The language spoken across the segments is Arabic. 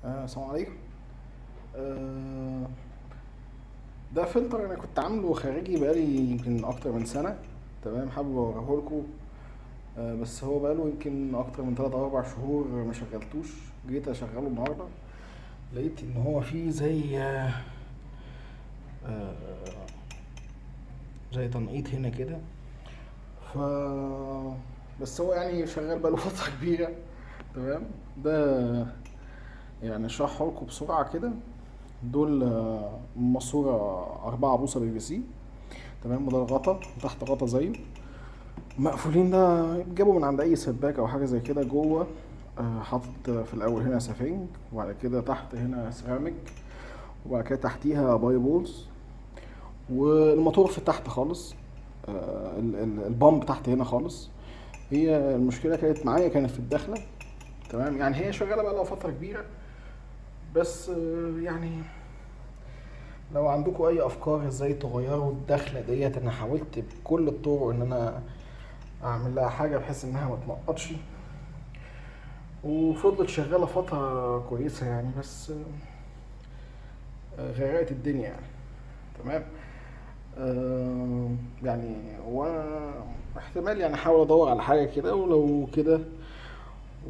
السلام عليكم. آه، ده فلتر انا كنت عامله خارجي بقالي يمكن اكتر من سنه. تمام، حابب اوريه لكم. بس هو بقاله يمكن اكتر من 3 او 4 شهور ما شغلتوش. جيت اشغله النهارده، لقيت ان هو فيه آه، زي تنقيط هنا كده. ف بس هو يعني شغال بقاله فتره كبيره. تمام. ده يعني اشرحه لكم بسرعه كده. دول ماسورة 4 بوصة BBC. تمام، وده الغطا، وتحت غطا زيه مقفولين. ده جابوا من عند اي سباك او حاجه زي كده جوه. حاطط في الاول هنا سفنج، وبعد كده تحت هنا سيراميك، وبعد كده تحتيها باي بولز، والموتور في تحت خالص. البامب تحت هنا خالص. هي المشكله كانت معايا، كانت في الدخله. تمام، يعني هي شغاله بقى لها فتره كبيره. بس يعني لو عندكم اي افكار ازاي تغيروا الدخله ديت، انا حاولت بكل الطرق ان انا اعمل لها حاجه بحيث انها ما تنقطش، وفضلت شغالة فترة كويسة يعني. بس غرقت الدنيا يعني. تمام. يعني وانا احتمال يعني احاول ادور على حاجة كده، ولو كده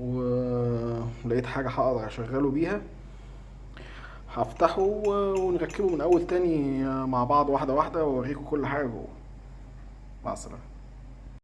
ولقيت حاجة هقدر اشغله بيها هفتحه ونركبه من اول تاني مع بعض واحدة واحدة، واوريكم كل حاجة جوه. مع السلامة.